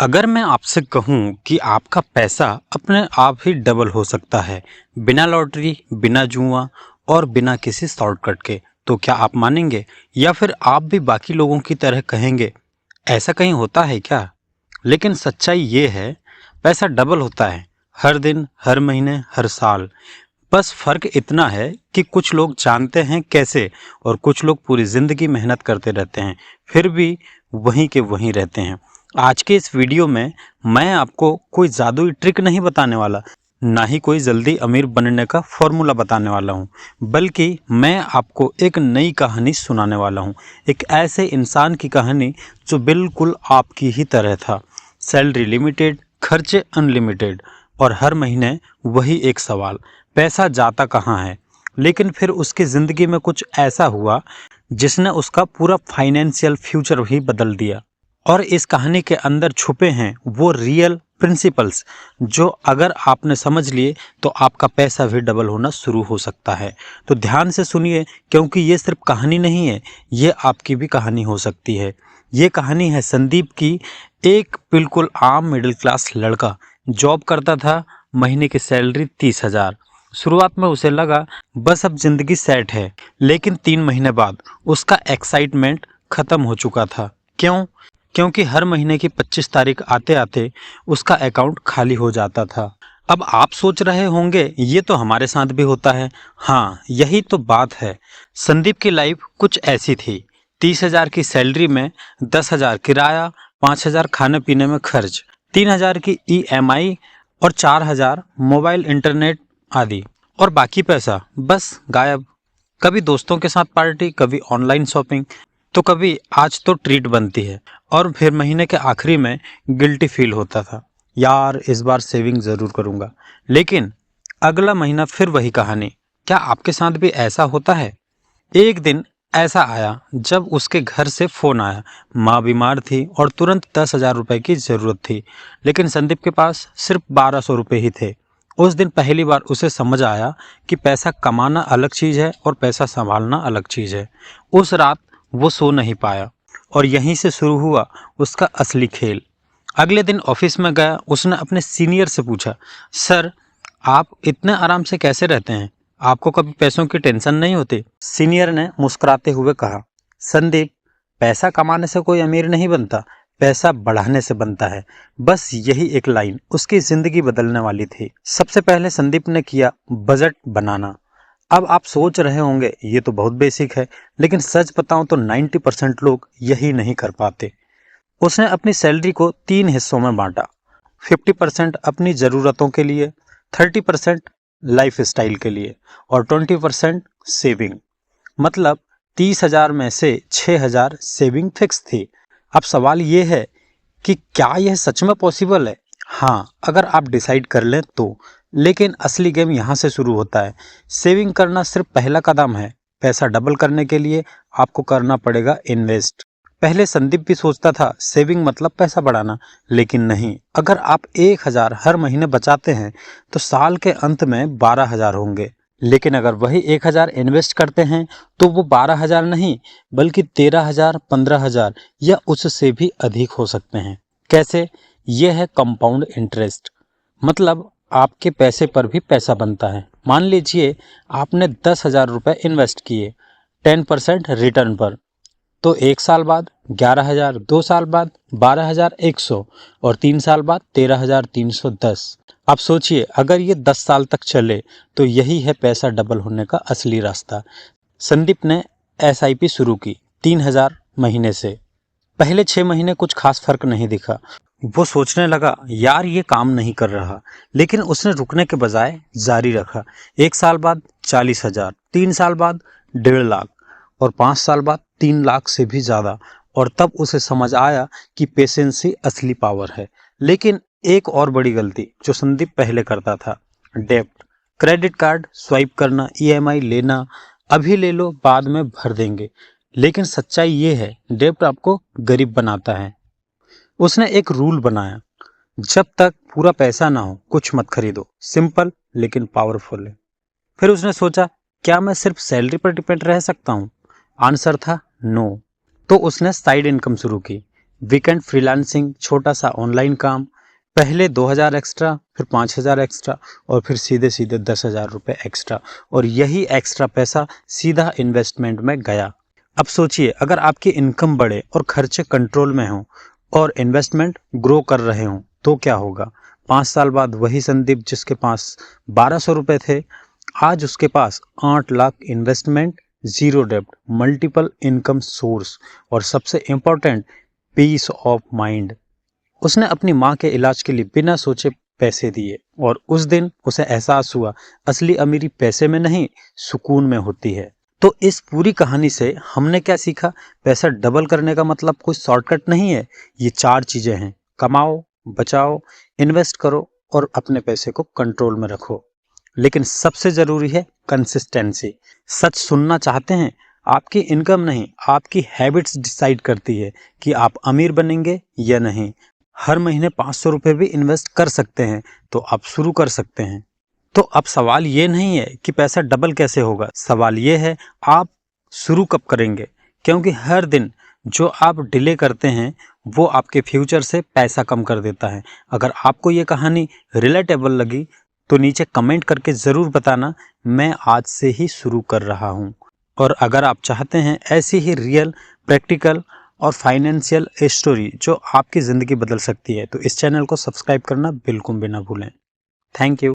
अगर मैं आपसे कहूं कि आपका पैसा अपने आप ही डबल हो सकता है, बिना लॉटरी, बिना जुआ और बिना किसी शॉर्टकट के, तो क्या आप मानेंगे? या फिर आप भी बाकी लोगों की तरह कहेंगे, ऐसा कहीं होता है क्या? लेकिन सच्चाई ये है, पैसा डबल होता है, हर दिन, हर महीने, हर साल। बस फर्क इतना है कि कुछ लोग जानते हैं कैसे और कुछ लोग पूरी जिंदगी मेहनत करते रहते हैं, फिर भी वहीं के वहीं रहते हैं। आज के इस वीडियो में मैं आपको कोई जादुई ट्रिक नहीं बताने वाला, ना ही कोई जल्दी अमीर बनने का फॉर्मूला बताने वाला हूँ, बल्कि मैं आपको एक नई कहानी सुनाने वाला हूँ। एक ऐसे इंसान की कहानी जो बिल्कुल आपकी ही तरह था। सैलरी लिमिटेड, खर्चे अनलिमिटेड और हर महीने वही एक सवाल, पैसा जाता कहाँ है? लेकिन फिर उसकी ज़िंदगी में कुछ ऐसा हुआ जिसने उसका पूरा फाइनेंशियल फ्यूचर ही बदल दिया। और इस कहानी के अंदर छुपे हैं वो रियल प्रिंसिपल्स जो अगर आपने समझ लिए तो आपका पैसा भी डबल होना शुरू हो सकता है। तो ध्यान से सुनिए, क्योंकि ये सिर्फ कहानी नहीं है, ये आपकी भी कहानी हो सकती है। ये कहानी है संदीप की। एक बिल्कुल आम मिडिल क्लास लड़का जॉब करता था, महीने की सैलरी 30,000। शुरुआत में उसे लगा बस अब जिंदगी सेट है, लेकिन 3 महीने बाद उसका एक्साइटमेंट खत्म हो चुका था। क्यों? क्योंकि हर महीने की 25 तारीख आते आते उसका अकाउंट खाली हो जाता था। अब आप सोच रहे होंगे ये तो हमारे साथ भी होता है। हाँ, यही तो बात है। संदीप की लाइफ कुछ ऐसी थी। 30,000 की सैलरी में 10,000 किराया, 5,000 खाने पीने में खर्च, 3,000 की ईएमआई और 4,000 मोबाइल इंटरनेट आदि। और बाकी पैसा बस गायब। कभी दोस्तों के साथ पार्टी, कभी ऑनलाइन शॉपिंग, तो कभी आज तो ट्रीट बनती है। और फिर महीने के आखिरी में गिल्टी फील होता था, यार इस बार सेविंग ज़रूर करूँगा। लेकिन अगला महीना फिर वही कहानी। क्या आपके साथ भी ऐसा होता है? एक दिन ऐसा आया जब उसके घर से फ़ोन आया। माँ बीमार थी और तुरंत 10,000 रुपये की ज़रूरत थी, लेकिन संदीप के पास सिर्फ 1,200 रुपये ही थे। उस दिन पहली बार उसे समझ आया कि पैसा कमाना अलग चीज़ है और पैसा संभालना अलग चीज़ है। उस रात वो सो नहीं पाया और यहीं से शुरू हुआ उसका असली खेल। अगले दिन ऑफिस में गया, उसने अपने सीनियर से पूछा, सर आप इतने आराम से कैसे रहते हैं? आपको कभी पैसों की टेंशन नहीं होती? सीनियर ने मुस्कुराते हुए कहा, संदीप, पैसा कमाने से कोई अमीर नहीं बनता, पैसा बढ़ाने से बनता है। बस यही एक लाइन उसकी जिंदगी बदलने वाली थी। सबसे पहले संदीप ने किया बजट बनाना। अब आप सोच रहे होंगे ये तो बहुत बेसिक है, लेकिन सच बताऊं तो 90% लोग यही नहीं कर पाते। उसने अपनी सैलरी को 3 हिस्सों में बांटा। 50% अपनी ज़रूरतों के लिए, 30% लाइफ स्टाइल के लिए और 20% सेविंग। मतलब 30,000 में से 6,000 सेविंग फिक्स थी। अब सवाल ये है कि क्या यह सच में पॉसिबल है? हाँ, अगर आप डिसाइड कर लें तो। लेकिन असली गेम यहाँ से शुरू होता है। सेविंग करना सिर्फ पहला कदम है। पैसा डबल करने के लिए आपको करना पड़ेगा इन्वेस्ट। पहले संदीप भी सोचता था सेविंग मतलब पैसा बढ़ाना, लेकिन नहीं। अगर आप 1,000 हर महीने बचाते हैं तो साल के अंत में 12,000 होंगे। लेकिन अगर वही 1,000 इन्वेस्ट करते हैं तो वो 12,000 नहीं, बल्कि 13,000, 15,000 या उससे भी अधिक हो सकते हैं। कैसे? ये है कंपाउंड इंटरेस्ट। मतलब आपके पैसे पर भी पैसा बनता है। मान लीजिए आपने 10,000 रुपये इन्वेस्ट किए 10% रिटर्न पर, तो 1 साल बाद 11,000, 2 साल बाद 12,100 और 3 साल बाद 13,310। आप सोचिए, अगर ये 10 साल तक चले तो यही है पैसा डबल होने का असली रास्ता। संदीप ने एसआईपी शुरू की 3,000 महीने से। पहले 6 महीने कुछ खास फर्क नहीं दिखा। वो सोचने लगा, यार ये काम नहीं कर रहा। लेकिन उसने रुकने के बजाय जारी रखा। 1 साल बाद 40,000, 3 साल बाद 1.5 लाख और 5 साल बाद 3 लाख से भी ज़्यादा। और तब उसे समझ आया कि पेशेंस ही असली पावर है। लेकिन एक और बड़ी गलती जो संदीप पहले करता था, डेब्ट। क्रेडिट कार्ड स्वाइप करना, ईएमआई लेना, अभी ले लो बाद में भर देंगे। लेकिन सच्चाई ये है, डेब्ट आपको गरीब बनाता है। उसने एक रूल बनाया, जब तक पूरा पैसा ना हो कुछ मत खरीदो। सिंपल लेकिन पावरफुल है। फिर उसने सोचा, क्या मैं सिर्फ सैलरी पर डिपेंड रह सकता हूँ? आंसर था नो। तो उसने साइड इनकम शुरू की। वीकेंड फ्रीलांसिंग, छोटा सा ऑनलाइन काम, पहले 2000 एक्स्ट्रा, फिर 5000 एक्स्ट्रा और फिर सीधे सीधे 10,000 रुपये एक्स्ट्रा, और यही एक्स्ट्रा पैसा सीधा इन्वेस्टमेंट में गया। अब सोचिए, अगर आपकी इनकम बढ़े और खर्चे कंट्रोल में हों और इन्वेस्टमेंट ग्रो कर रहे हों तो क्या होगा? 5 साल बाद वही संदीप जिसके पास 1200 रुपये थे, आज उसके पास 8 लाख इन्वेस्टमेंट, जीरो डेब्ट, मल्टीपल इनकम सोर्स और सबसे इम्पोर्टेंट पीस ऑफ माइंड। उसने अपनी माँ के इलाज के लिए बिना सोचे पैसे दिए और उस दिन उसे एहसास हुआ असली अमीरी पैसे में नहीं, सुकून में होती है। तो इस पूरी कहानी से हमने क्या सीखा? पैसा डबल करने का मतलब कोई शॉर्टकट नहीं है। ये 4 चीजें हैं: कमाओ, बचाओ, इन्वेस्ट करो और अपने पैसे को कंट्रोल में रखो। लेकिन सबसे जरूरी है कंसिस्टेंसी। सच सुनना चाहते हैं? आपकी इनकम नहीं, आपकी हैबिट्स डिसाइड करती है कि आप अमीर बनेंगे या नहीं। हर महीने 500 रुपये भी इन्वेस्ट कर सकते हैं तो आप शुरू कर सकते हैं। तो अब सवाल ये नहीं है कि पैसा डबल कैसे होगा, सवाल ये है आप शुरू कब करेंगे। क्योंकि हर दिन जो आप डिले करते हैं वो आपके फ्यूचर से पैसा कम कर देता है। अगर आपको ये कहानी रिलेटेबल लगी तो नीचे कमेंट करके ज़रूर बताना, मैं आज से ही शुरू कर रहा हूँ। और अगर आप चाहते हैं ऐसी ही रियल, प्रैक्टिकल और फाइनेंशियल स्टोरी जो आपकी ज़िंदगी बदल सकती है तो इस चैनल को सब्सक्राइब करना बिल्कुल भी ना भूलें। Thank you.